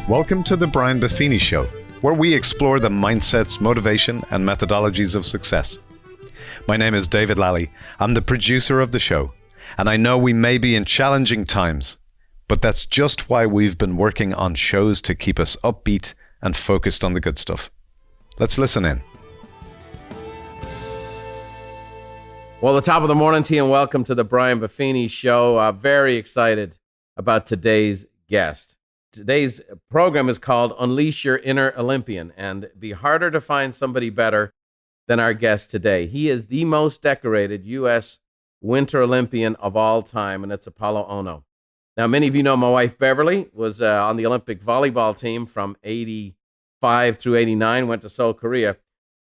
Welcome to the Brian Buffini Show, where we explore the mindsets, motivation, and methodologies of success. My name is David Lally. I'm the producer of the show, and I know we may be in challenging times, but that's just why we've been working on shows to keep us upbeat and focused on the good stuff. Let's listen in. Well, the top of the morning to you, and welcome to the Brian Buffini Show. Very excited about today's guest. Today's program is called Unleash Your Inner Olympian, and it'd be harder to find somebody better than our guest today. He is the most decorated U.S. Winter Olympian of all time, and it's Apolo Ohno. Now, many of you know my wife, Beverly, was on the Olympic volleyball team from 85 through 89, went to Seoul, Korea.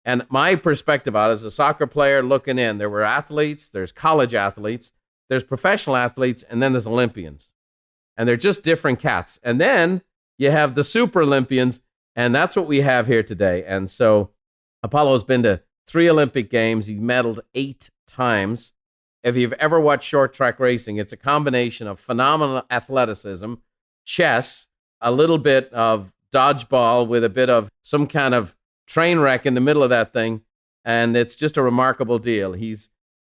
And my perspective on it as a soccer player looking in, there were athletes, there's college athletes, there's professional athletes, and then there's Olympians. And they're just different cats. And then you have the Super Olympians, and that's what we have here today. And so Apolo's been to 3 Olympic Games. He's medaled 8 times. If you've ever watched short track racing, it's a combination of phenomenal athleticism, chess, a little bit of dodgeball with a bit of some kind of train wreck in the middle of that thing. And it's just a remarkable deal.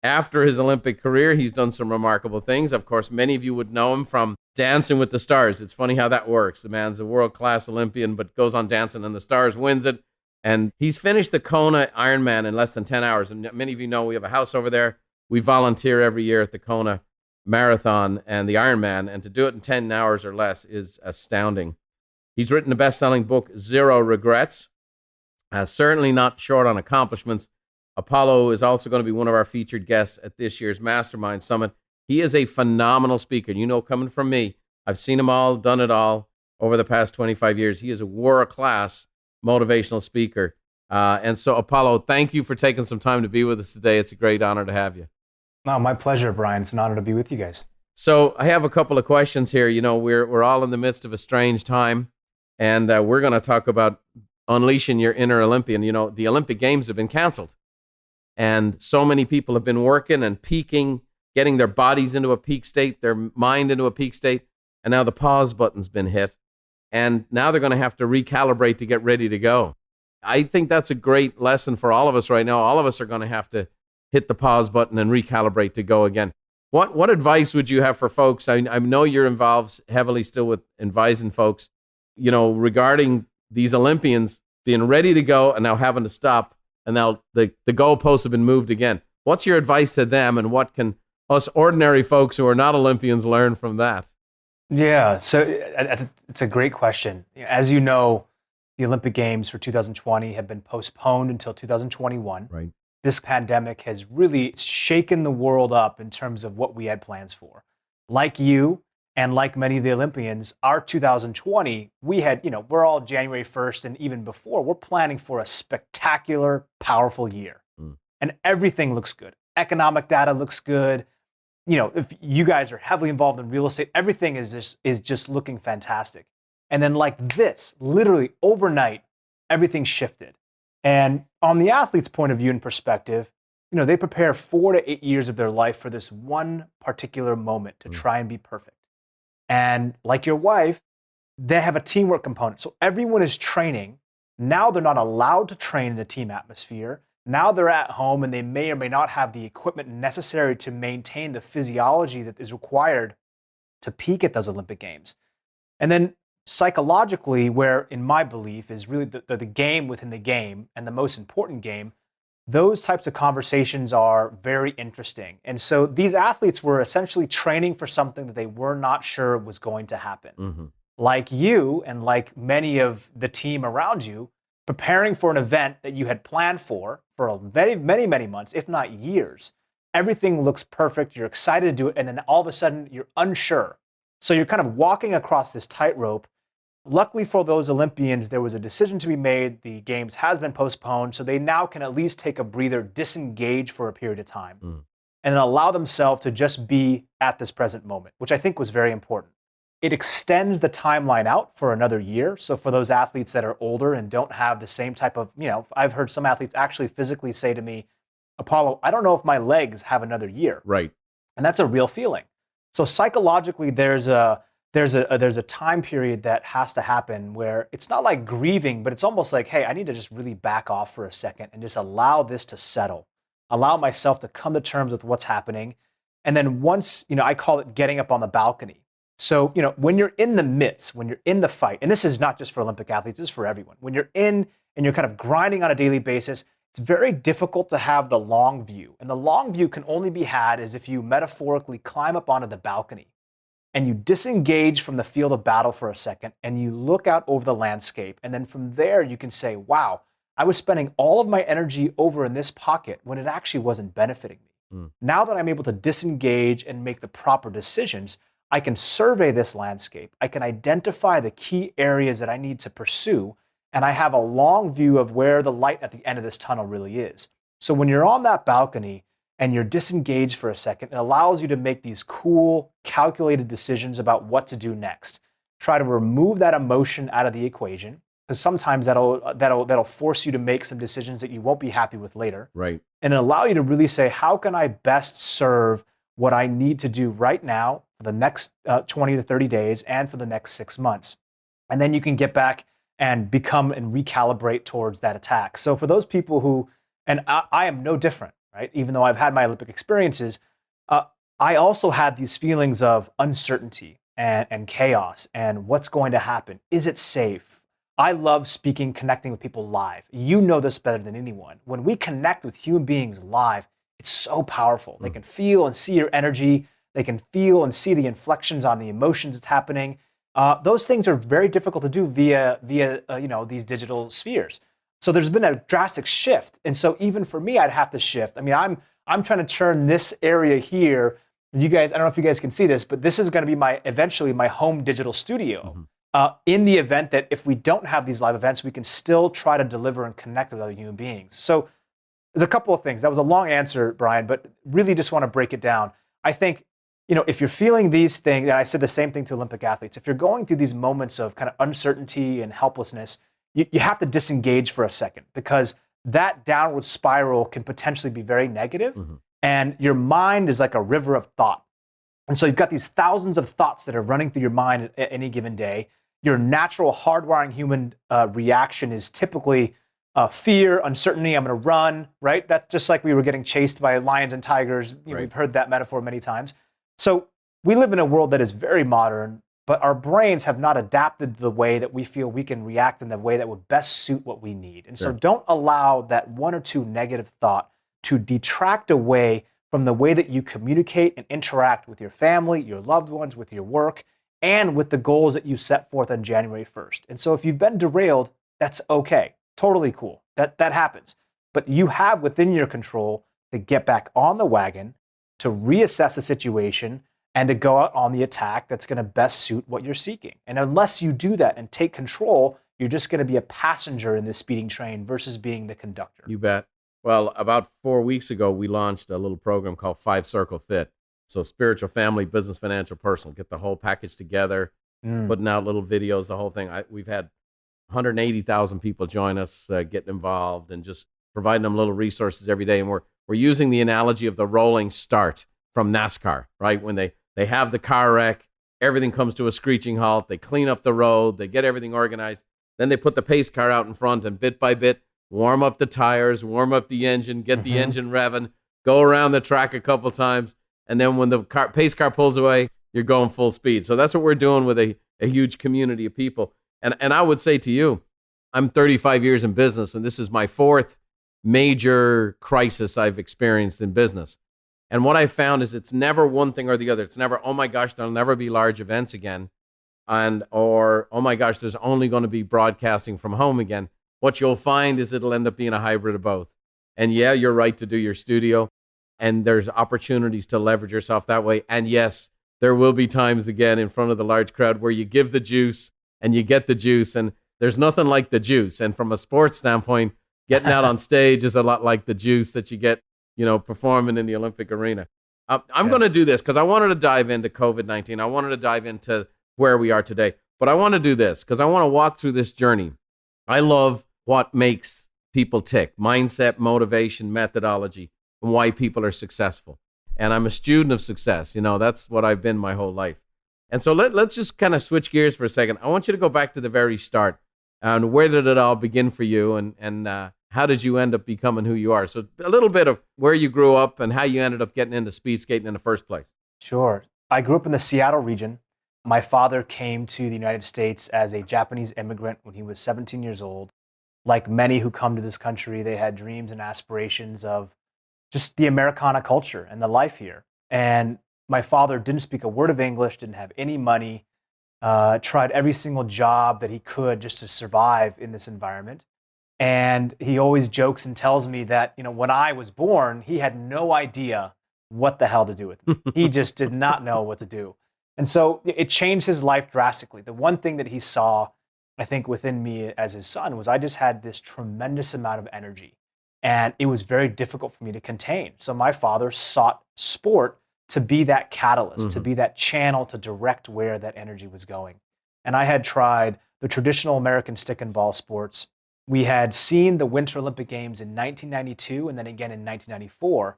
After his Olympic career, he's done some remarkable things. Of course, many of you would know him from Dancing with the Stars. It's funny how that works. The man's a world-class Olympian, but goes on Dancing and the Stars, wins it. And he's finished the Kona Ironman in less than 10 hours. And many of you know we have a house over there. We volunteer every year at the Kona Marathon and the Ironman. And to do it in 10 hours or less is astounding. He's written the best-selling book, Zero Regrets. Certainly not short on accomplishments. Apolo is also going to be one of our featured guests at this year's Mastermind Summit. He is a phenomenal speaker. You know, coming from me, I've seen him all, done it all over the past 25 years. He is a world-class motivational speaker. And so, Apolo, thank you for taking some time to be with us today. It's a great honor to have you. No, my pleasure, Brian. It's an honor to be with you guys. So I have a couple of questions here. You know, we're all in the midst of a strange time, and we're going to talk about unleashing your inner Olympian. You know, the Olympic Games have been canceled. And so many people have been working and peaking, getting their bodies into a peak state, their mind into a peak state, and now the pause button's been hit. And now they're going to have to recalibrate to get ready to go. I think that's a great lesson for all of us right now. All of us are going to have to hit the pause button and recalibrate to go again. What advice would you have for folks? I know you're involved heavily still with advising folks, you know, regarding these Olympians being ready to go and now having to stop. And now the goalposts have been moved again. What's your advice to them, and what can us ordinary folks who are not Olympians learn from that? Yeah, so it's a great question. As you know, the Olympic Games for 2020 have been postponed until 2021. Right. This pandemic has really shaken the world up in terms of what we had plans for. Like you, and like many of the Olympians, our 2020, we had, we're all January 1st and even before, we're planning for a spectacular, powerful year. And everything looks good. Economic data looks good. You know, if you guys are heavily involved in real estate, everything is just looking fantastic. And then like this, literally overnight, everything shifted. And on the athlete's point of view and perspective, they prepare 4 to 8 years of their life for this one particular moment to try and be perfect. And like your wife, they have a teamwork component. So everyone is training. Now they're not allowed to train in a team atmosphere. Now they're at home and they may or may not have the equipment necessary to maintain the physiology that is required to peak at those Olympic Games. And then psychologically, where in my belief is really the game within the game and the most important game, those types of conversations are very interesting. And so these athletes were essentially training for something that they were not sure was going to happen. Mm-hmm. Like you and like many of the team around you, preparing for an event that you had planned for many, many, many months, if not years. Everything looks perfect. You're excited to do it. And then all of a sudden you're unsure. So you're kind of walking across this tightrope. Luckily for those Olympians, there was a decision to be made. The Games has been postponed, so they now can at least take a breather, disengage for a period of time, and then allow themselves to just be at this present moment, which I think was very important. It extends the timeline out for another year. So for those athletes that are older and don't have the same type of, I've heard some athletes actually physically say to me, Apolo, I don't know if my legs have another year. Right. And that's a real feeling. So psychologically, there's a there's a time period that has to happen where it's not like grieving, but it's almost like, hey, I need to just really back off for a second and just allow this to settle, allow myself to come to terms with what's happening. And then once, I call it getting up on the balcony. So, when you're in the midst, when you're in the fight, and this is not just for Olympic athletes, this is for everyone. When you're in and you're kind of grinding on a daily basis, it's very difficult to have the long view. And the long view can only be had as if you metaphorically climb up onto the balcony and you disengage from the field of battle for a second and you look out over the landscape. And then from there, you can say, wow, I was spending all of my energy over in this pocket when it actually wasn't benefiting me. Now that I'm able to disengage and make the proper decisions, I can survey this landscape. I can identify the key areas that I need to pursue, and I have a long view of where the light at the end of this tunnel really is. So when you're on that balcony and you're disengaged for a second, it allows you to make these cool, calculated decisions about what to do next. Try to remove that emotion out of the equation, because sometimes that'll force you to make some decisions that you won't be happy with later. Right. And allow you to really say, how can I best serve what I need to do right now for the next 20 to 30 days and for the next 6 months? And then you can get back and become and recalibrate towards that attack. So for those people who, and I am no different, right? Even though I've had my Olympic experiences, I also had these feelings of uncertainty and chaos and what's going to happen. Is it safe? I love speaking, connecting with people live. You know this better than anyone. When we connect with human beings live, it's so powerful. They can feel and see your energy. They can feel and see the inflections on the emotions that's happening. Those things are very difficult to do via these digital spheres. So there's been a drastic shift. And so even for me, I'd have to shift. I mean, I'm trying to turn this area here. You guys, I don't know if you guys can see this, but this is going to be eventually my home digital studio. In the event that if we don't have these live events, we can still try to deliver and connect with other human beings. So there's a couple of things. That was a long answer, Brian, but really just want to break it down. I think, if you're feeling these things, and I said the same thing to Olympic athletes, if you're going through these moments of kind of uncertainty and helplessness, you have to disengage for a second, because that downward spiral can potentially be very negative. And your mind is like a river of thought. And so you've got these thousands of thoughts that are running through your mind at any given day. Your natural hardwiring human reaction is typically fear, uncertainty, I'm going to run, right? That's just like we were getting chased by lions and tigers. We've heard that metaphor many times. So we live in a world that is very modern, but our brains have not adapted to the way that we feel we can react in the way that would best suit what we need. And so don't allow that one or two negative thought to detract away from the way that you communicate and interact with your family, your loved ones, with your work, and with the goals that you set forth on January 1st. And so if you've been derailed, that's okay. Totally cool. That happens. But you have within your control to get back on the wagon, to reassess the situation, and to go out on the attack that's going to best suit what you're seeking. And unless you do that and take control, you're just going to be a passenger in this speeding train versus being the conductor. You bet. Well, about 4 weeks ago, we launched a little program called 5 Circle Fit. So spiritual, family, business, financial, personal. Get the whole package together, putting out little videos, the whole thing. We've had 180,000 people join us, getting involved, and just providing them little resources every day. And we're using the analogy of the rolling start from NASCAR, right? When they have the car wreck, everything comes to a screeching halt. They clean up the road. They get everything organized. Then they put the pace car out in front and bit by bit, warm up the tires, warm up the engine, get the engine revving, go around the track a couple times. And then when the pace car pulls away, you're going full speed. So that's what we're doing with a huge community of people. And I would say to you, I'm 35 years in business, and this is my 4th major crisis I've experienced in business. And what I found is it's never one thing or the other. It's never, oh my gosh, there'll never be large events again. Or, oh my gosh, there's only going to be broadcasting from home again. What you'll find is it'll end up being a hybrid of both. And yeah, you're right to do your studio. And there's opportunities to leverage yourself that way. And yes, there will be times again in front of the large crowd where you give the juice and you get the juice. And there's nothing like the juice. And from a sports standpoint, getting out on stage is a lot like the juice that you get, performing in the Olympic arena. I'm going to do this because I wanted to dive into COVID-19. I wanted to dive into where we are today. But I want to do this because I want to walk through this journey. I love what makes people tick: mindset, motivation, methodology, and why people are successful. And I'm a student of success. That's what I've been my whole life. And so let's just kind of switch gears for a second. I want you to go back to the very start. And where did it all begin for you? And how did you end up becoming who you are? So a little bit of where you grew up and how you ended up getting into speed skating in the first place. Sure. I grew up in the Seattle region. My father came to the United States as a Japanese immigrant when he was 17 years old. Like many who come to this country, they had dreams and aspirations of just the Americana culture and the life here. And my father didn't speak a word of English, didn't have any money, tried every single job that he could just to survive in this environment. And he always jokes and tells me that, when I was born, he had no idea what the hell to do with me. He just did not know what to do. And so it changed his life drastically. The one thing that he saw, I think, within me as his son was I just had this tremendous amount of energy. And it was very difficult for me to contain. So my father sought sport to be that catalyst, to be that channel to direct where that energy was going. And I had tried the traditional American stick and ball sports. We had seen the Winter Olympic Games in 1992 and then again in 1994.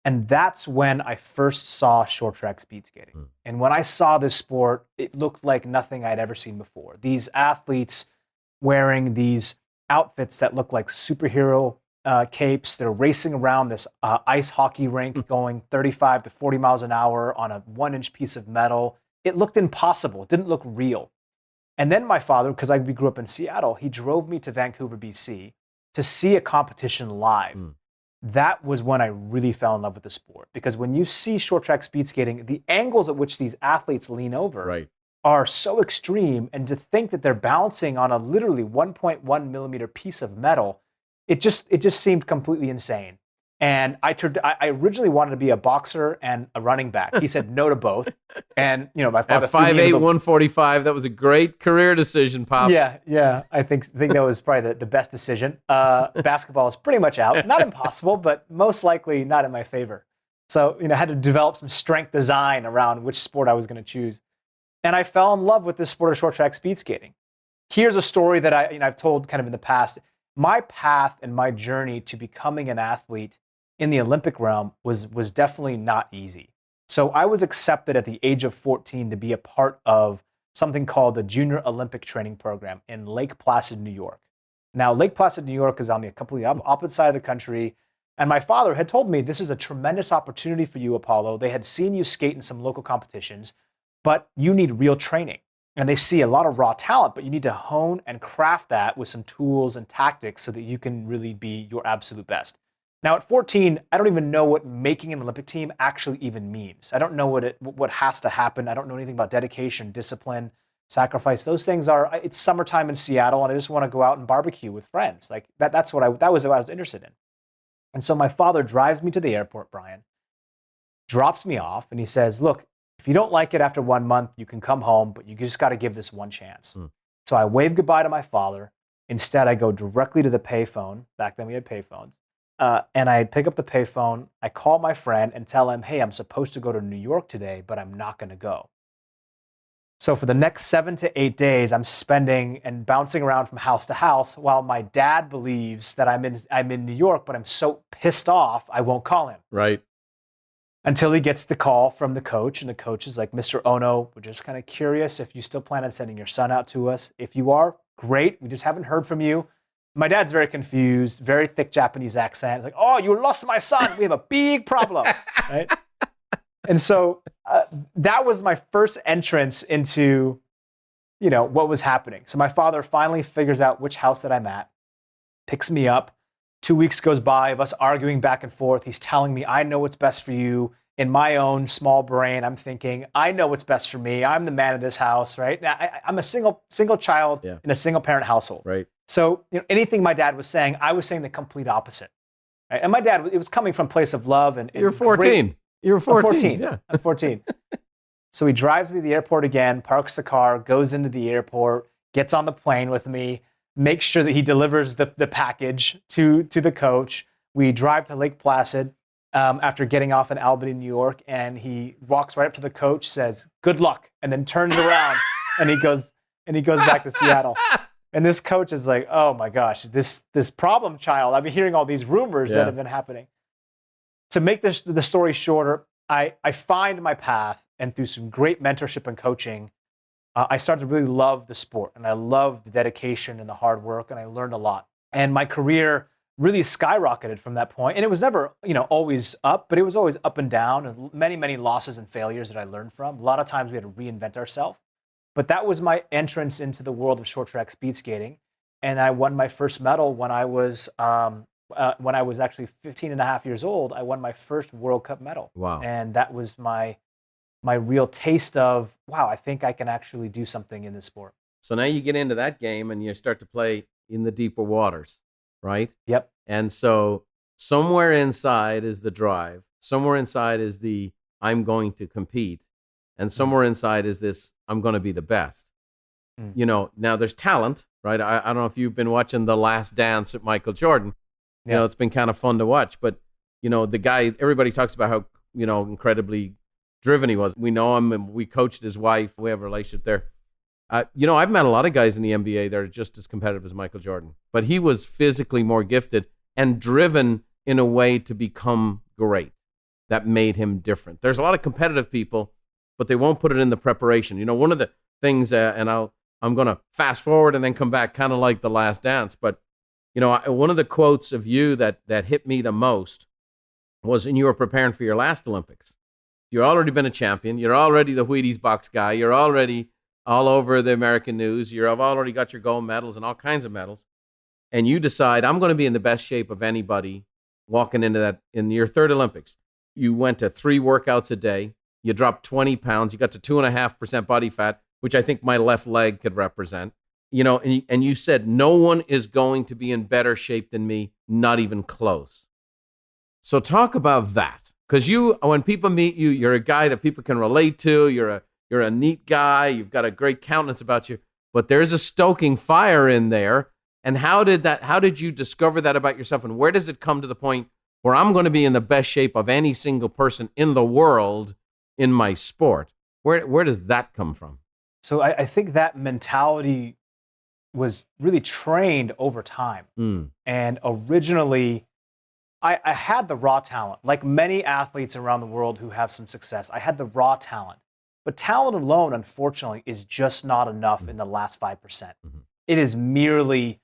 And that's when I first saw short track speed skating. And when I saw this sport, it looked like nothing I'd ever seen before. These athletes wearing these outfits that look like superhero capes. They're racing around this ice hockey rink going 35 to 40 miles an hour on a 1-inch piece of metal. It looked impossible. It didn't look real. And then my father, because we grew up in Seattle, he drove me to Vancouver, BC to see a competition live. That was when I really fell in love with the sport. Because when you see short track speed skating, the angles at which these athletes lean over are so extreme. And to think that they're balancing on a literally 1.1 millimeter piece of metal, it just seemed completely insane. And I originally wanted to be a boxer and a running back. He said no to both. And my father at 5'8", 145, that was a great career decision, Pops. Yeah. I think that was probably the best decision. Basketball is pretty much out. Not impossible, but most likely not in my favor. So I had to develop some strength design around which sport I was going to choose. And I fell in love with this sport of short track speed skating. Here's a story that I've told kind of in the past. My path and my journey to becoming an athlete in the Olympic realm was definitely not easy. So I was accepted at the age of 14 to be a part of something called the Junior Olympic Training Program in Lake Placid, New York. Now, Lake Placid, New York is on the completely opposite side of the country. And my father had told me, this is a tremendous opportunity for you, Apollo. They had seen you skate in some local competitions, but you need real training. And they see a lot of raw talent, but you need to hone and craft that with some tools and tactics so that you can really be your absolute best. Now, at 14, I don't even know what making an Olympic team actually even means. I don't know what has to happen. I don't know anything about dedication, discipline, sacrifice. Those things it's summertime in Seattle, and I just want to go out and barbecue with friends. Like that was what I was interested in. And so my father drives me to the airport, Brian, drops me off, and he says, look, if you don't like it after 1 month, you can come home, but you just got to give this one chance. So I wave goodbye to my father. Instead, I go directly to the payphone. Back then we had payphones. And I pick up the payphone. I call my friend and tell him, hey, I'm supposed to go to New York today, but I'm not going to go. So for the next 7 to 8 days, I'm spending and bouncing around from house to house while my dad believes that I'm in New York, but I'm so pissed off, I won't call him. Right. Until he gets the call from the coach, and the coach is like, Mr. Ohno, we're just kind of curious if you still plan on sending your son out to us. If you are, great. We just haven't heard from you. My dad's very confused, very thick Japanese accent. It's like, oh, you lost my son. We have a big problem, right? And so that was my first entrance into, what was happening. So my father finally figures out which house that I'm at, picks me up. 2 weeks goes by of us arguing back and forth. He's telling me, I know what's best for you. In my own small brain, I'm thinking, I know what's best for me. I'm the man of this house, right? Now, I'm a single child in a single parent household. Right. So anything my dad was saying, I was saying the complete opposite. Right? And my dad, it was coming from a place of love. And You're 14. You were 14. I'm 14. Yeah. I'm 14. So he drives me to the airport again, parks the car, goes into the airport, gets on the plane with me, makes sure that he delivers the package to the coach. We drive to Lake Placid after getting off in Albany, New York, and he walks right up to the coach, says, good luck, and then turns around and he goes back to Seattle. And this coach is like, oh my gosh, this problem child. I've been hearing all these rumors that have been happening. To make the story shorter, I find my path and through some great mentorship and coaching, I started to really love the sport, and I loved the dedication and the hard work, and I learned a lot. And my career really skyrocketed from that point. And it was never, always up, but it was always up and down, and many, many losses and failures that I learned from. A lot of times we had to reinvent ourselves. But that was my entrance into the world of short track speed skating. And I won my first medal when I was actually 15 and a half years old. I won my first World Cup medal. Wow. And that was my real taste of, wow, I think I can actually do something in this sport. So now you get into that game and you start to play in the deeper waters, right? Yep. And so somewhere inside is the drive. Somewhere inside is the I'm going to compete. And somewhere inside is this I'm going to be the best. Now there's talent, right? I don't know if you've been watching The Last Dance with Michael Jordan. Yes. It's been kind of fun to watch. But, the guy, everybody talks about how, incredibly driven he was. We know him and we coached his wife. We have a relationship there. I've met a lot of guys in the NBA that are just as competitive as Michael Jordan. But he was physically more gifted and driven in a way to become great. That made him different. There's a lot of competitive people, but they won't put it in the preparation. One of the things, and I'm going to fast forward and then come back, kind of like The Last Dance. But, one of the quotes of you that hit me the most was when you were preparing for your last Olympics. You've already been a champion. You're already the Wheaties box guy. You're already all over the American news. You've already got your gold medals and all kinds of medals. And you decide, I'm going to be in the best shape of anybody walking into that in your third Olympics. You went to 3 workouts a day. You dropped 20 pounds. You got to 2.5% body fat, which I think my left leg could represent. And you said, no one is going to be in better shape than me, not even close. So talk about that. Because when people meet you, you're a guy that people can relate to. You're a neat guy. You've got a great countenance about you. But there's a stoking fire in there. And how did you discover that about yourself? And where does it come to the point where I'm going to be in the best shape of any single person in the world in my sport? Where does that come from? So I think that mentality was really trained over time. And originally, I had the raw talent. Like many athletes around the world who have some success, I had the raw talent. But talent alone, unfortunately, is just not enough in the last 5%. Mm-hmm. It is merely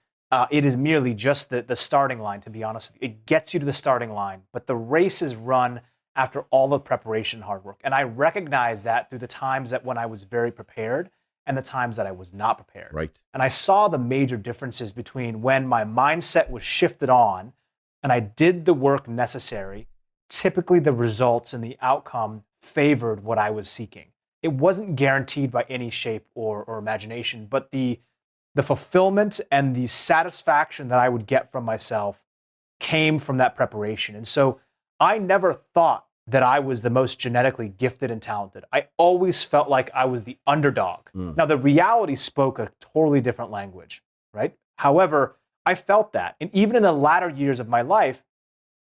just the starting line, to be honest with you. It gets you to the starting line, but the race is run after all the preparation and hard work. And I recognize that through the times that when I was very prepared and the times that I was not prepared. Right. And I saw the major differences between when my mindset was shifted on and I did the work necessary. Typically the results and the outcome favored what I was seeking. It wasn't guaranteed by any shape or imagination, but the fulfillment and the satisfaction that I would get from myself came from that preparation. And so I never thought that I was the most genetically gifted and talented. I always felt like I was the underdog. Now, the reality spoke a totally different language, right? However, I felt that. And even in the latter years of my life,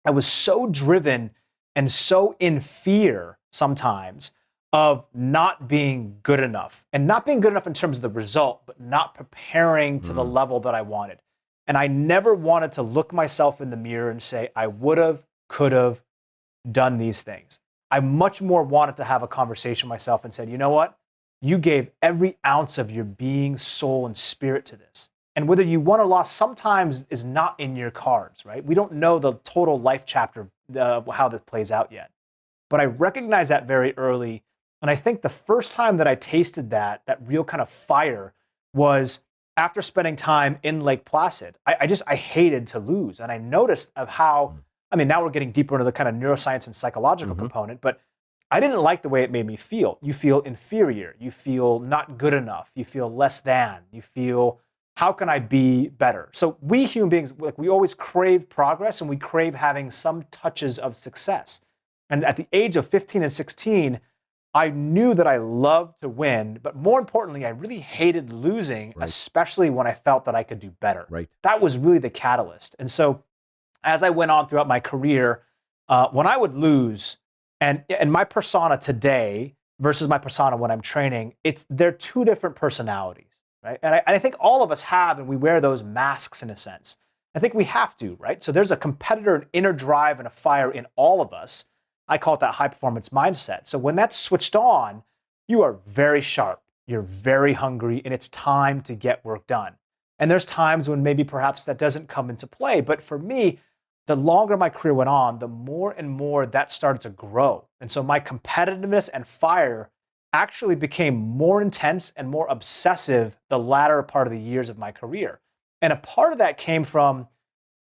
I was so driven and so in fear sometimes of not being good enough, and not being good enough in terms of the result, but not preparing to the level that I wanted. And I never wanted to look myself in the mirror and say, I would have, could have done these things. I much more wanted to have a conversation with myself and said, you know what? You gave every ounce of your being, soul, and spirit to this. And whether you won or lost sometimes is not in your cards, right? We don't know the total life chapter, how this plays out yet. But I recognized that very early. And I think the first time that I tasted that real kind of fire was after spending time in Lake Placid. I hated to lose. And I noticed of how, now we're getting deeper into the kind of neuroscience and psychological component, but I didn't like the way it made me feel. You feel inferior. You feel not good enough. You feel less than. You feel, how can I be better? So we human beings, we always crave progress and we crave having some touches of success. And at the age of 15 and 16, I knew that I loved to win, but more importantly, I really hated losing, especially when I felt that I could do better. Right. That was really the catalyst. And so as I went on throughout my career, when I would lose, and my persona today versus my persona when I'm training, they're two different personalities, right? And I think all of us have, and we wear those masks in a sense. I think we have to, right? So there's a competitor, an inner drive, and a fire in all of us. I call it that high performance mindset. So when that's switched on, you are very sharp, you're very hungry, and it's time to get work done. And there's times when maybe perhaps that doesn't come into play. But for me, the longer my career went on, the more and more that started to grow. And so my competitiveness and fire actually became more intense and more obsessive the latter part of the years of my career. And a part of that came from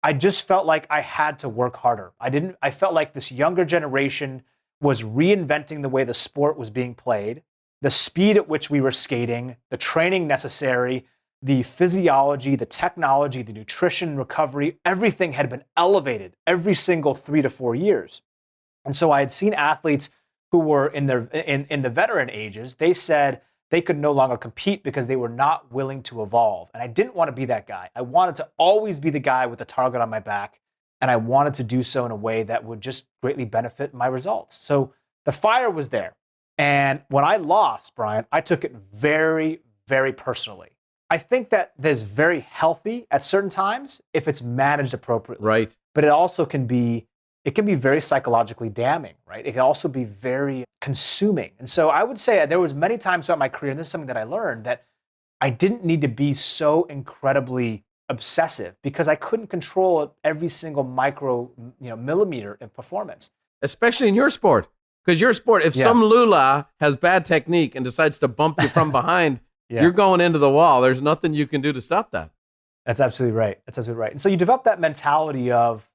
I just felt like I had to work harder. I felt like this younger generation was reinventing the way the sport was being played, the speed at which we were skating, the training necessary, the physiology, the technology, the nutrition, recovery, everything had been elevated every single 3 to 4 years. And so I had seen athletes who were in the veteran ages. They said they could no longer compete because they were not willing to evolve. And I didn't want to be that guy. I wanted to always be the guy with the target on my back. And I wanted to do so in a way that would just greatly benefit my results. So the fire was there. And when I lost, Brian, I took it very, very personally. I think that there's very healthy at certain times if it's managed appropriately. Right. But it also can be very psychologically damning, right? It can also be very consuming. And so I would say there was many times throughout my career, and this is something that I learned, that I didn't need to be so incredibly obsessive because I couldn't control every single millimeter of performance. Especially in your sport. Because your sport, if some Lula has bad technique and decides to bump you from behind, you're going into the wall. There's nothing you can do to stop that. That's absolutely right. And so you develop that mentality of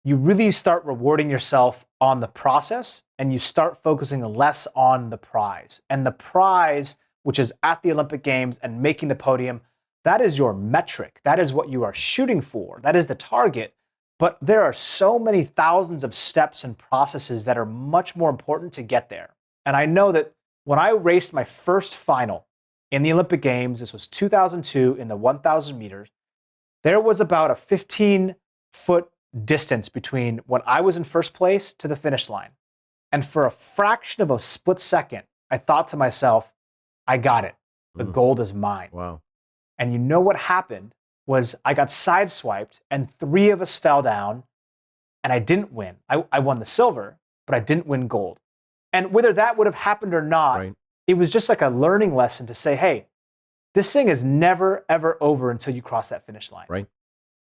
you really start rewarding yourself on the process and you start focusing less on the prize. And the prize, which is at the Olympic Games and making the podium, that is your metric. That is what you are shooting for. That is the target. But there are so many thousands of steps and processes that are much more important to get there. And I know that when I raced my first final in the Olympic Games, this was 2002 in the 1,000 meters, there was about a 15-foot distance between when I was in first place to the finish line. And for a fraction of a split second, I thought to myself, I got it. The gold is mine. Wow. And you know what happened was I got sideswiped and 3 of us fell down and I didn't win. I won the silver, but I didn't win gold. And whether that would have happened or not, it was just like a learning lesson to say, hey, this thing is never, ever over until you cross that finish line. Right.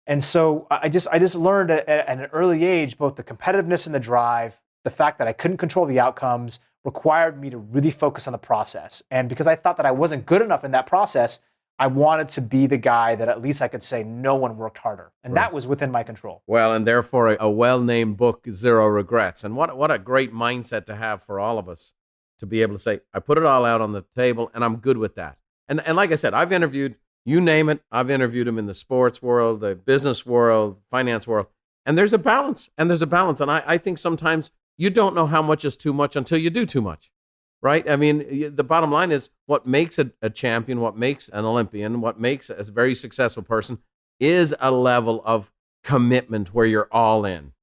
And so I just learned at an early age, both the competitiveness and the drive, the fact that I couldn't control the outcomes required me to really focus on the process. And because I thought that I wasn't good enough in that process, I wanted to be the guy that at least I could say no one worked harder. And that was within my control. Well, and therefore a well-named book, Zero Regrets. And what a great mindset to have for all of us to be able to say, I put it all out on the table and I'm good with that. And like I said, I've interviewed, you name it, I've interviewed them in the sports world, the business world, finance world. And there's a balance. And I think sometimes you don't know how much is too much until you do too much. Right? I mean, the bottom line is what makes a champion, what makes an Olympian, what makes a very successful person is a level of commitment where you're all in.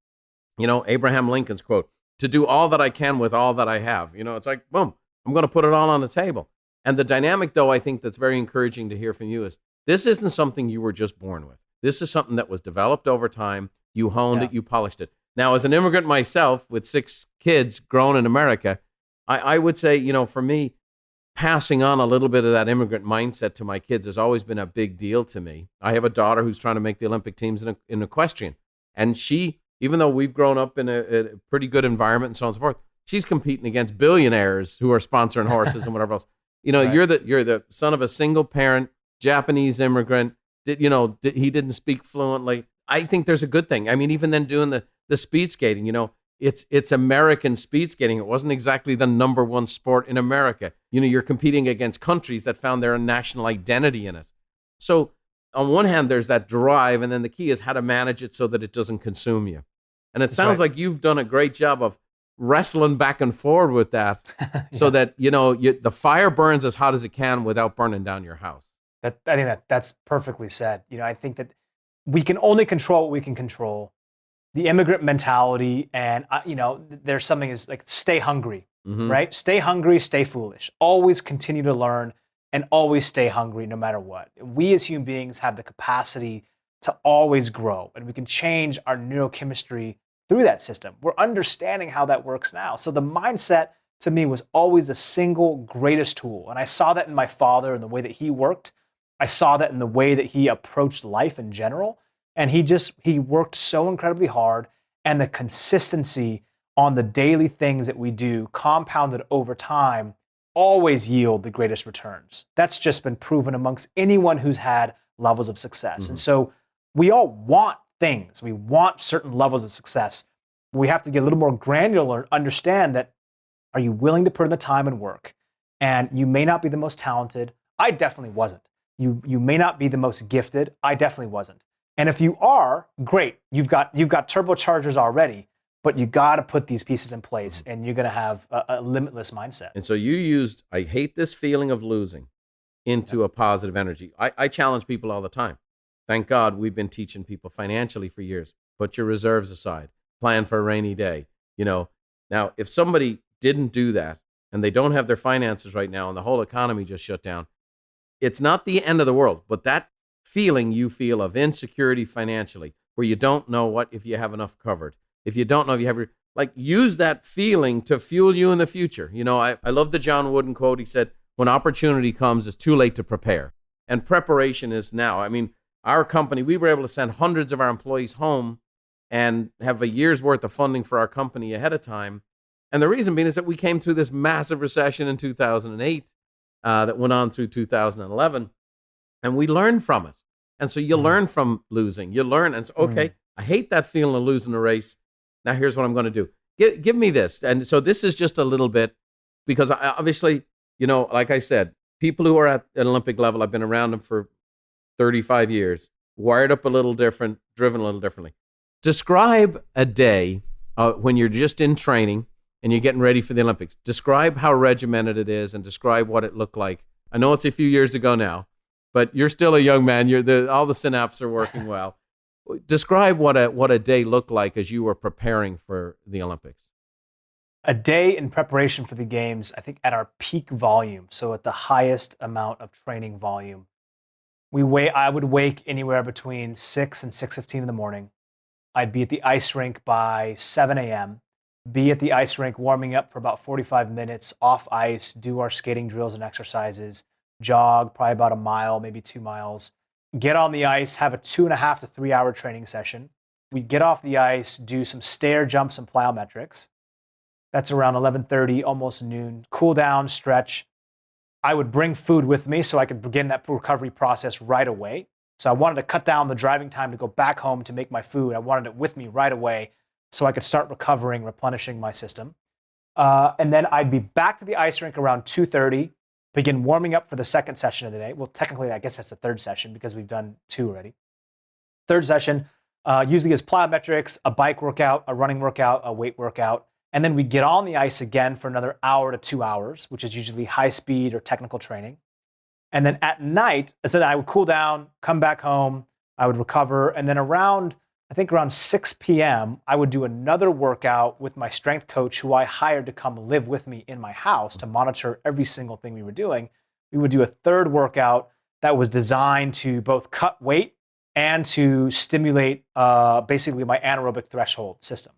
You know, Abraham Lincoln's quote, to do all that I can with all that I have. You know, it's like, boom, I'm going to put it all on the table. And the dynamic, though, I think that's very encouraging to hear from you is this isn't something you were just born with. This is something that was developed over time. You honed it, you polished it. Now, as an immigrant myself with 6 kids grown in America, I would say, you know, for me, passing on a little bit of that immigrant mindset to my kids has always been a big deal to me. I have a daughter who's trying to make the Olympic teams in equestrian. And she, even though we've grown up in a pretty good environment and so on and so forth, she's competing against billionaires who are sponsoring horses and whatever else. You know, you're the son of a single parent, Japanese immigrant. He didn't speak fluently. I think there's a good thing. I mean, even then doing the speed skating, you know, it's American speed skating. It wasn't exactly the number one sport in America. You know, you're competing against countries that found their national identity in it. So on one hand, there's that drive, and then the key is how to manage it so that it doesn't consume you. And it sounds like you've done a great job of wrestling back and forward with that so that, you know, the fire burns as hot as it can without burning down your house. I think that's perfectly said. You know, I think that we can only control what we can control. The immigrant mentality, and you know, there's something is like stay hungry, right? Stay hungry, stay foolish. Always continue to learn and always stay hungry no matter what. We as human beings have the capacity to always grow, and we can change our neurochemistry through that system. We're understanding how that works now. So the mindset to me was always the single greatest tool. And I saw that in my father and the way that he worked. I saw that in the way that he approached life in general. And he worked so incredibly hard, and the consistency on the daily things that we do compounded over time always yield the greatest returns. That's just been proven amongst anyone who's had levels of success. And so we all want things. We want certain levels of success. We have to get a little more granular and understand that, are you willing to put in the time and work? And you may not be the most talented. I definitely wasn't. You may not be the most gifted. I definitely wasn't. And if you are, great. You've got turbochargers already, but you got to put these pieces in place, and you're going to have a limitless mindset. And so you used, I hate this feeling of losing, into a positive energy. I challenge people all the time. Thank God we've been teaching people financially for years. Put your reserves aside. Plan for a rainy day. Now, if somebody didn't do that and they don't have their finances right now and the whole economy just shut down, it's not the end of the world. But that feeling you feel of insecurity financially, where you don't know if you have enough covered, if you don't know if you have, use that feeling to fuel you in the future. I love the John Wooden quote. He said, when opportunity comes, it's too late to prepare. And preparation is now. I mean, our company, we were able to send hundreds of our employees home and have a year's worth of funding for our company ahead of time. And the reason being is that we came through this massive recession in 2008 that went on through 2011, and we learned from it. And so you learn from losing. You learn, and so, okay, I hate that feeling of losing a race. Now here's what I'm going to do. Give me this. And so this is just a little bit, because obviously, like I said, people who are at an Olympic level, I've been around them for 35 years, wired up a little different, driven a little differently. Describe a day when you're just in training and you're getting ready for the Olympics. Describe how regimented it is, and describe what it looked like. I know it's a few years ago now, but you're still a young man. All the synapses are working well. Describe what a day looked like as you were preparing for the Olympics. A day in preparation for the games, I think at our peak volume, so at the highest amount of training volume, I would wake anywhere between 6 and 6:15 in the morning. I'd be at the ice rink by 7 a.m., be at the ice rink warming up for about 45 minutes, off ice, do our skating drills and exercises, jog probably about a mile, maybe 2 miles, get on the ice, have a 2.5 to 3 hour training session. We'd get off the ice, do some stair jumps and plyometrics. That's around 11:30, almost noon. Cool down, stretch. I would bring food with me so I could begin that recovery process right away. So I wanted to cut down the driving time to go back home to make my food. I wanted it with me right away so I could start recovering, replenishing my system. And then I'd be back to the ice rink around 2:30, begin warming up for the second session of the day. Well, technically, I guess that's the third session because we've done 2 already. Third session usually is plyometrics, a bike workout, a running workout, a weight workout. And then we get on the ice again for another hour to 2 hours, which is usually high speed or technical training. And then at night, I would cool down, come back home, I would recover. And then around 6 p.m., I would do another workout with my strength coach, who I hired to come live with me in my house to monitor every single thing we were doing. We would do a third workout that was designed to both cut weight and to stimulate basically my anaerobic threshold system.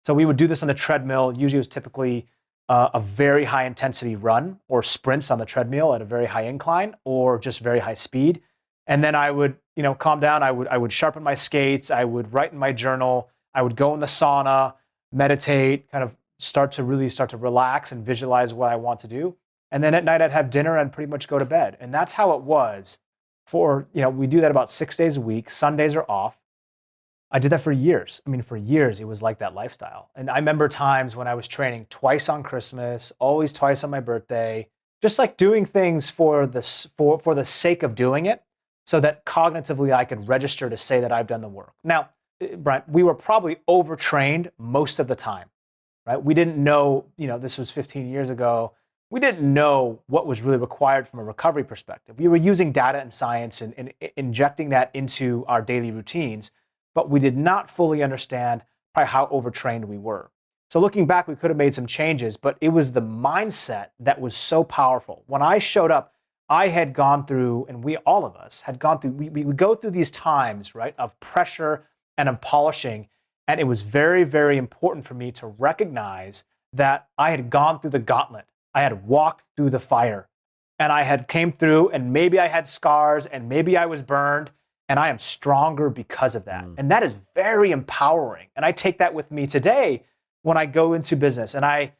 So we would do this on the treadmill. Usually it was typically a very high intensity run or sprints on the treadmill at a very high incline or just very high speed. And then I would, calm down. I would sharpen my skates. I would write in my journal. I would go in the sauna, meditate, kind of start to relax and visualize what I want to do. And then at night I'd have dinner and pretty much go to bed. And that's how it was for, we do that about 6 days a week. Sundays are off. I did that for years. For years, it was like that lifestyle. And I remember times when I was training twice on Christmas, always twice on my birthday, just like doing things for the sake of doing it so that cognitively I could register to say that I've done the work. Now, Brian, we were probably overtrained most of the time, right? We didn't know, this was 15 years ago. We didn't know what was really required from a recovery perspective. We were using data and science and injecting that into our daily routines, but we did not fully understand probably how overtrained we were. So looking back, we could have made some changes, but it was the mindset that was so powerful. When I showed up, I had gone through, and all of us had gone through, we would go through these times, right, of pressure and of polishing. And it was very, very important for me to recognize that I had gone through the gauntlet. I had walked through the fire, and I had came through, and maybe I had scars, and maybe I was burned, and I am stronger because of that. And that is very empowering. And I take that with me today when I go into business. And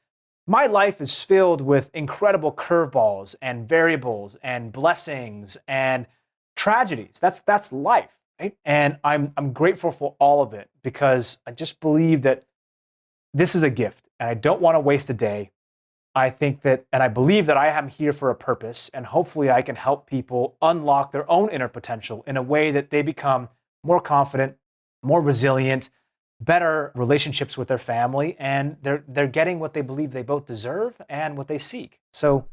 my life is filled with incredible curveballs and variables and blessings and tragedies. That's life, right? And I'm grateful for all of it, because I just believe that this is a gift, and I don't want to waste a day. I think that, and I believe that I am here for a purpose, and hopefully I can help people unlock their own inner potential in a way that they become more confident, more resilient, better relationships with their family, and they're getting what they believe they both deserve and what they seek. So,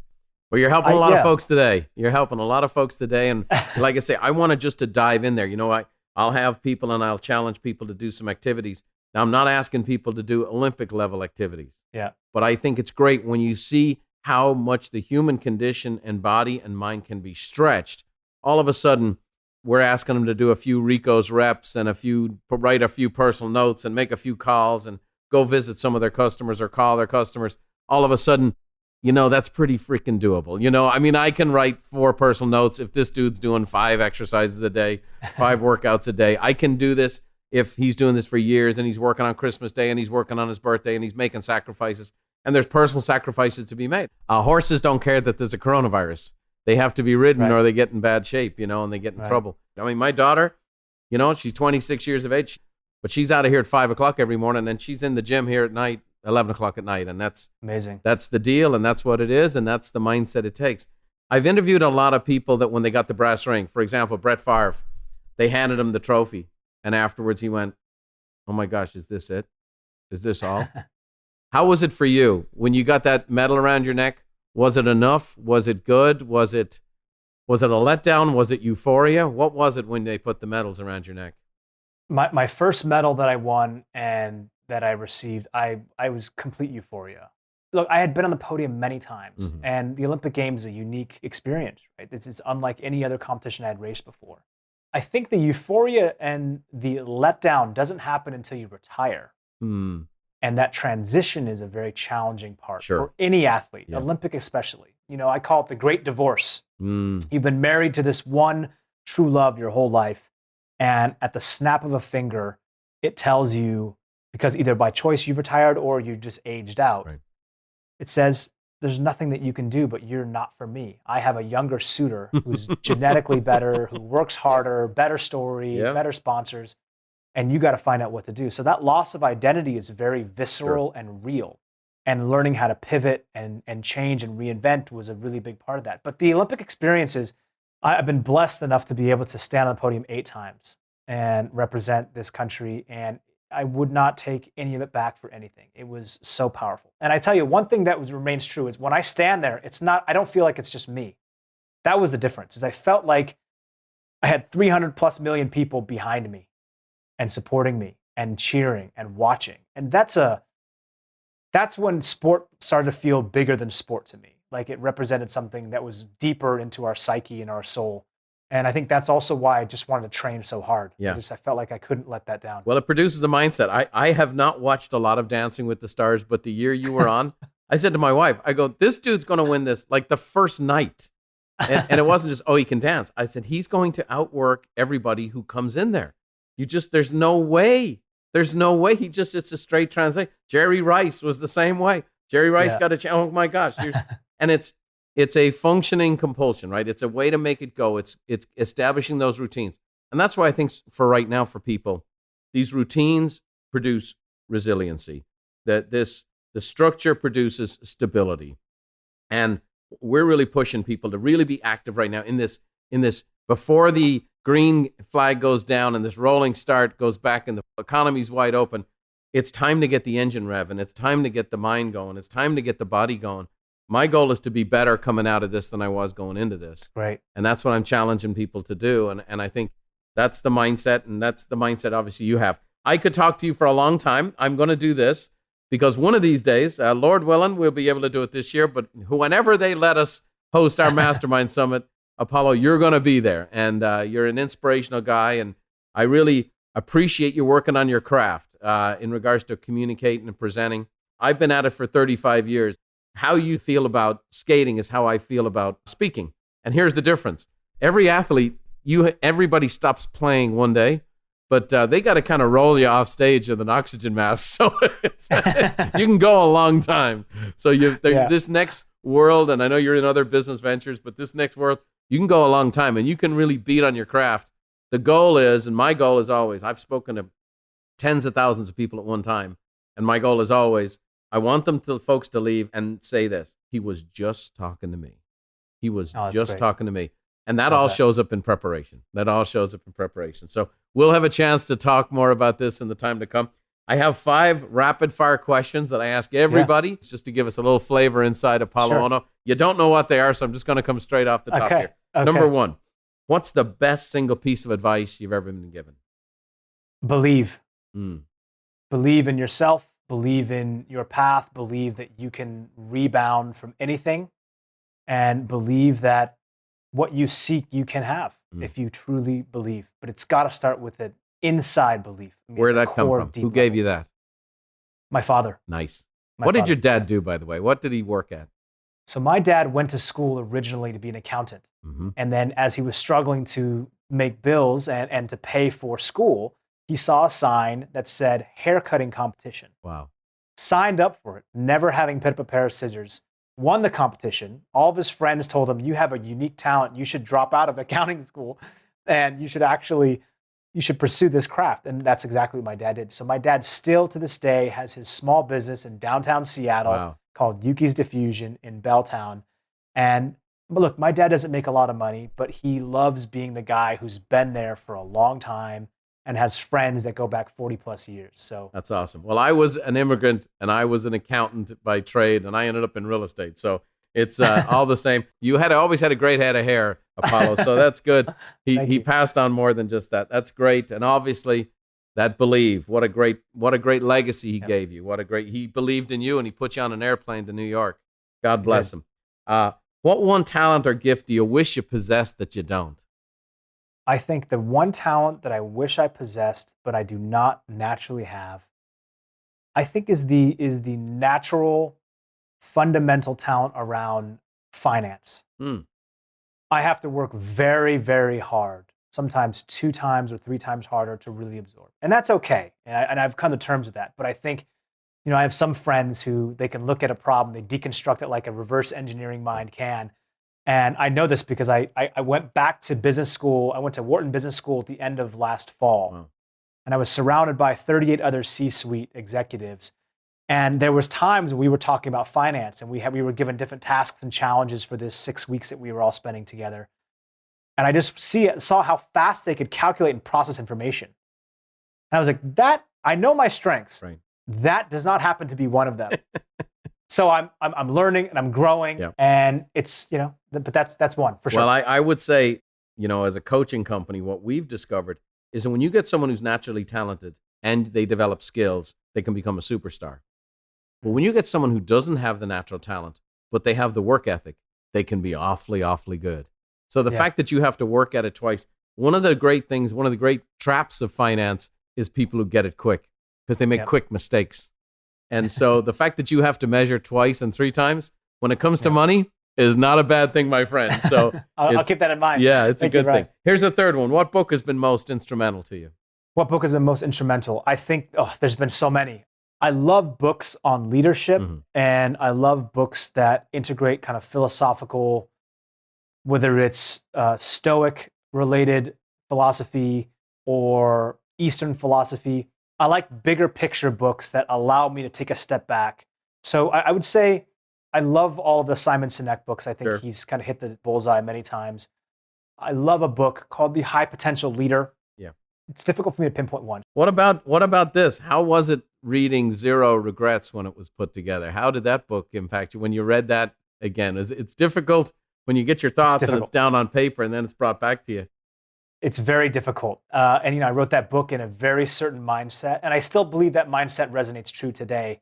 well, you're helping a lot of folks today. You're helping a lot of folks today, and like I say, I want to dive in there. You know, I'll have people and I'll challenge people to do some activities. Now, I'm not asking people to do Olympic level activities. Yeah. But I think it's great when you see how much the human condition and body and mind can be stretched. All of a sudden, we're asking them to do a few Rico's reps and write a few personal notes and make a few calls and go visit some of their customers or call their customers. All of a sudden, that's pretty freaking doable. I mean, I can write 4 personal notes if this dude's doing 5 exercises a day, 5 workouts a day. I can do this if he's doing this for years and he's working on Christmas Day and he's working on his birthday and he's making sacrifices. And there's personal sacrifices to be made. Horses don't care that there's a coronavirus. They have to be ridden or they get in bad shape, and they get in trouble. I mean, my daughter, she's 26 years of age, but she's out of here at 5 o'clock every morning, and she's in the gym here at night, 11 o'clock at night. And that's amazing. That's the deal, and that's what it is, and that's the mindset it takes. I've interviewed a lot of people that when they got the brass ring, for example, Brett Favre, they handed him the trophy. And afterwards he went, oh my gosh, is this it? Is this all? How was it for you when you got that medal around your neck? Was it enough? Was it good? Was it a letdown? Was it euphoria? What was it when they put the medals around your neck? My first medal that I won and that I received, I was complete euphoria. Look, I had been on the podium many times, and the Olympic Games is a unique experience, right? It's unlike any other competition I had raced before. I think the euphoria and the letdown doesn't happen until you retire. And that transition is a very challenging part for any athlete, Olympic especially. I call it the great divorce. You've been married to this one true love your whole life, and at the snap of a finger, it tells you, because either by choice you've retired or you just aged out, it says, there's nothing that you can do, but you're not for me. I have a younger suitor who's genetically better, who works harder, better story, better sponsors, and you got to find out what to do. So that loss of identity is very visceral and real. And learning how to pivot and change and reinvent was a really big part of that. But the Olympic experiences, I've been blessed enough to be able to stand on the podium 8 times and represent this country, and I would not take any of it back for anything. It was so powerful. And I tell you, one thing that remains true is when I stand there, I don't feel like it's just me. That was the difference, is I felt like I had 300 plus million people behind me and supporting me and cheering and watching. And that's when sport started to feel bigger than sport to me. Like it represented something that was deeper into our psyche and our soul. And I think that's also why I just wanted to train so hard. I felt like I couldn't let that down. Well, it produces a mindset. I have not watched a lot of Dancing with the Stars, but the year you were on, I said to my wife, I go, this dude's going to win this like the first night. And it wasn't just, he can dance. I said, he's going to outwork everybody who comes in there. There's no way. There's no way. It's a straight translation. Jerry Rice was the same way. Jerry Rice got a chance. Oh my gosh. And it's a functioning compulsion, right? It's a way to make it go. It's establishing those routines. And that's why I think for right now, for people, these routines produce resiliency. The structure produces stability. And we're really pushing people to really be active right now in this before the green flag goes down and this rolling start goes back and the economy's wide open. It's time to get the engine revving. It's time to get the mind going. It's time to get the body going. My goal is to be better coming out of this than I was going into this. Right. And that's what I'm challenging people to do. And I think that's the mindset, and that's the mindset obviously you have. I could talk to you for a long time. I'm going to do this because one of these days, Lord willing, we'll be able to do it this year, but whenever they let us host our Mastermind Summit, Apolo, you're going to be there. And you're an inspirational guy, and I really appreciate you working on your craft. in regards to communicating and presenting. I've been at it for 35 years. How you feel about skating is how I feel about speaking. And here's the difference. Every athlete, everybody stops playing one day, but they got to kind of roll you off stage with an oxygen mask. So you can go a long time. So this next world, and I know you're in other business ventures, but this next world, you can go a long time and you can really beat on your craft. The goal is, and my goal is always, I've spoken to tens of thousands of people at one time, and my goal is always, I want folks to leave and say this: he was just talking to me. He was just talking to me. And that all shows up in preparation. So we'll have a chance to talk more about this in the time to come. I have 5 rapid fire questions that I ask everybody. It's just to give us a little flavor inside Apolo Ohno. You don't know what they are, so I'm just going to come straight off the top here. Okay. Number 1, what's the best single piece of advice you've ever been given? Believe. Believe in yourself. Believe in your path. Believe that you can rebound from anything. And believe that what you seek, you can have if you truly believe. But it's got to start with an inside belief. Where did that come from? Who gave you that? My father. Nice. What did your dad do, by the way? What did he work at? So my dad went to school originally to be an accountant. And then as he was struggling to make bills and to pay for school, he saw a sign that said haircutting competition. Wow. Signed up for it, never having picked up a pair of scissors. Won the competition. All of his friends told him, you have a unique talent. You should drop out of accounting school and you should pursue this craft. And that's exactly what my dad did. So my dad still to this day has his small business in downtown Seattle called Yuki's Diffusion in Belltown. And look, my dad doesn't make a lot of money, but he loves being the guy who's been there for a long time and has friends that go back 40 plus years. So that's awesome. Well, I was an immigrant and I was an accountant by trade, and I ended up in real estate. So it's all the same. You always had a great head of hair, Apolo. So that's good. He passed on more than just that. That's great. And obviously that believe, what a great legacy he gave you. He believed in you and he put you on an airplane to New York. God bless him. What one talent or gift do you wish you possessed that you don't? I think the one talent that I wish I possessed, but I do not naturally have, I think is the natural, fundamental talent around finance. I have to work very, very hard, sometimes 2 times or 3 times harder to really absorb. And that's okay. And I've come to terms with that. But I think, I have some friends who they can look at a problem, they deconstruct it like a reverse engineering mind can. And I know this because I went back to business school. I went to Wharton Business School at the end of last fall. Wow. And I was surrounded by 38 other C-suite executives. And there was times we were talking about finance and we were given different tasks and challenges for this 6 weeks that we were all spending together. And I just saw how fast they could calculate and process information. And I was like, I know my strengths. Right. That does not happen to be one of them. So I'm learning and I'm growing, and it's, but that's one for sure. Well, I would say, as a coaching company, what we've discovered is that when you get someone who's naturally talented and they develop skills, they can become a superstar. But when you get someone who doesn't have the natural talent, but they have the work ethic, they can be awfully, awfully good. So the fact that you have to work at it twice, one of the great traps of finance is people who get it quick because they make quick mistakes. And so the fact that you have to measure twice and 3 times when it comes to money is not a bad thing, my friend. So I'll keep that in mind. Yeah, it's a good thing. Here's the third one. What book has been most instrumental to you? What book has been most instrumental? I think, there's been so many. I love books on leadership, and I love books that integrate kind of philosophical, whether it's Stoic related philosophy or Eastern philosophy. I like bigger picture books that allow me to take a step back. So I would say I love all of the Simon Sinek books. I think he's kind of hit the bullseye many times. I love a book called The High Potential Leader. Yeah. It's difficult for me to pinpoint one. What about this? How was it reading Zero Regrets when it was put together? How did that book impact you when you read that again? It's difficult when you get your thoughts and it's down on paper and then it's brought back to you. It's very difficult. And I wrote that book in a very certain mindset. And I still believe that mindset resonates true today.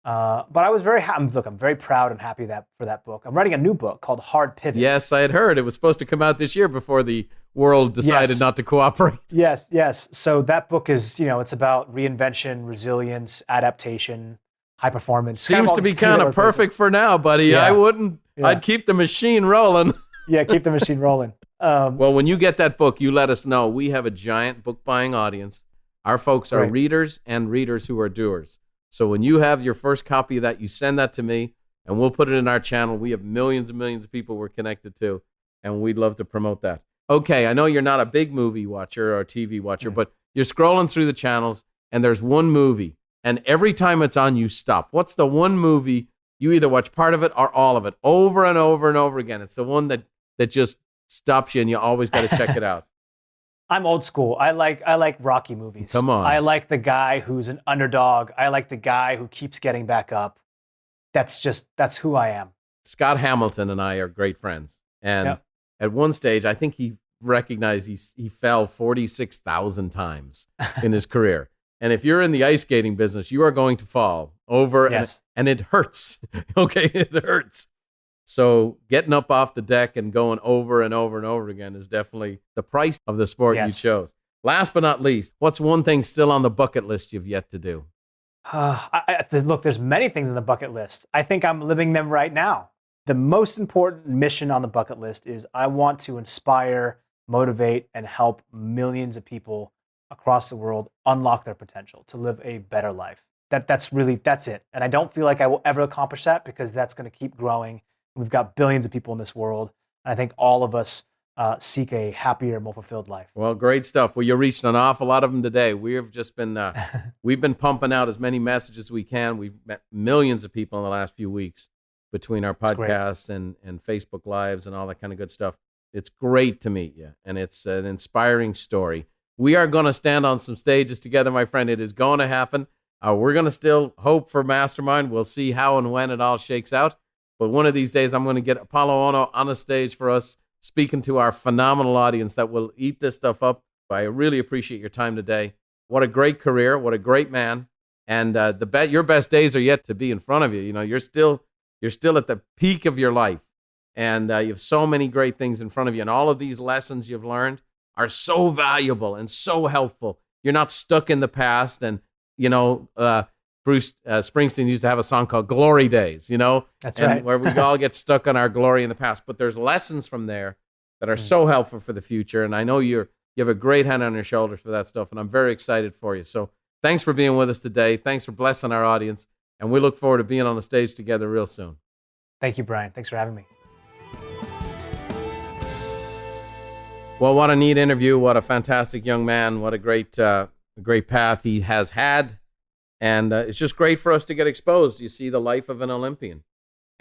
But I was very happy. Look, I'm very proud and happy for that book. I'm writing a new book called Hard Pivot. Yes, I had heard it was supposed to come out this year before the world decided not to cooperate. Yes. So that book is, it's about reinvention, resilience, adaptation, high performance. Seems to be kind of perfect for now, buddy. Yeah. I'd keep the machine rolling. Yeah, keep the machine rolling. Well, when you get that book, you let us know. We have a giant book buying audience. Our folks are readers and readers who are doers. So when you have your first copy of that, you send that to me and we'll put it in our channel. We have millions and millions of people we're connected to, and we'd love to promote that. Okay, I know you're not a big movie watcher or TV watcher, but you're scrolling through the channels and there's one movie, and every time it's on, you stop. What's the one movie you either watch part of it or all of it over and over and over again? It's the one that just stops you and you always got to check it out. I'm old school. I like Rocky movies. Come on. I like the guy who's an underdog. I like the guy who keeps getting back up. That's who I am. Scott Hamilton and I are great friends. And at one stage, I think he recognized he fell 46,000 times in his career. And if you're in the ice skating business, you are going to fall over and it hurts. Okay, it hurts. So getting up off the deck and going over and over and over again is definitely the price of the sport you chose. Last but not least, what's one thing still on the bucket list you've yet to do? Look, there's many things on the bucket list. I think I'm living them right now. The most important mission on the bucket list is I want to inspire, motivate, and help millions of people across the world unlock their potential to live a better life. That's it. And I don't feel like I will ever accomplish that because that's going to keep growing. We've got billions of people in this world. And I think all of us seek a happier, more fulfilled life. Well, great stuff. Well, you reached an awful lot of them today. We have just been, we've been pumping out as many messages as we can. We've met millions of people in the last few weeks between our podcasts and Facebook Lives and all that kind of good stuff. It's great to meet you. And it's an inspiring story. We are going to stand on some stages together, my friend. It is going to happen. We're going to still hope for Mastermind. We'll see how and when it all shakes out. But one of these days, I'm going to get Apolo Ohno on a stage for us, speaking to our phenomenal audience that will eat this stuff up. I really appreciate your time today. What a great career. What a great man. And your best days are yet to be in front of you. You're still at the peak of your life. And you have so many great things in front of you. And all of these lessons you've learned are so valuable and so helpful. You're not stuck in the past. And, Bruce Springsteen used to have a song called Glory Days, That's right. Where we all get stuck on our glory in the past. But there's lessons from there that are so helpful for the future. And I know you have a great hand on your shoulders for that stuff. And I'm very excited for you. So thanks for being with us today. Thanks for blessing our audience. And we look forward to being on the stage together real soon. Thank you, Brian. Thanks for having me. Well, what a neat interview. What a fantastic young man. What a great path he has had. And it's just great for us to get exposed. You see the life of an Olympian.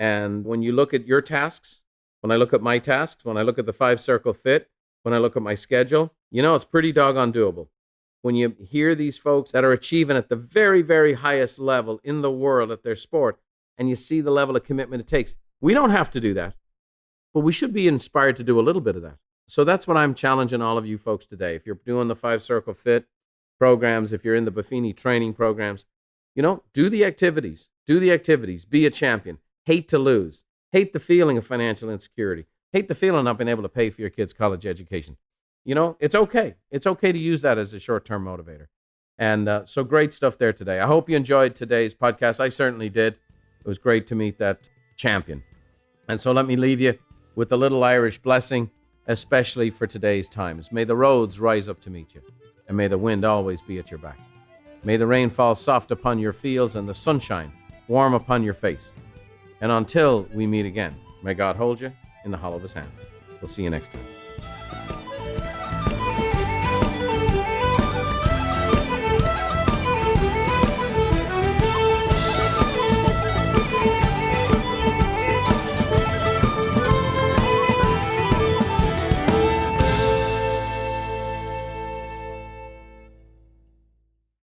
And when you look at your tasks, when I look at my tasks, when I look at the 5-circle fit, when I look at my schedule, it's pretty doggone doable. When you hear these folks that are achieving at the very, very highest level in the world at their sport, and you see the level of commitment it takes, we don't have to do that. But we should be inspired to do a little bit of that. So that's what I'm challenging all of you folks today. If you're doing the 5-circle fit programs, if you're in the Buffini training programs, do the activities. Be a champion. Hate to lose. Hate the feeling of financial insecurity. Hate the feeling of not being able to pay for your kids' college education. It's okay. It's okay to use that as a short-term motivator. And so great stuff there today. I hope you enjoyed today's podcast. I certainly did. It was great to meet that champion. And so let me leave you with a little Irish blessing, especially for today's times. May the roads rise up to meet you, and may the wind always be at your back. May the rain fall soft upon your fields and the sunshine warm upon your face. And until we meet again, may God hold you in the hollow of his hand. We'll see you next time.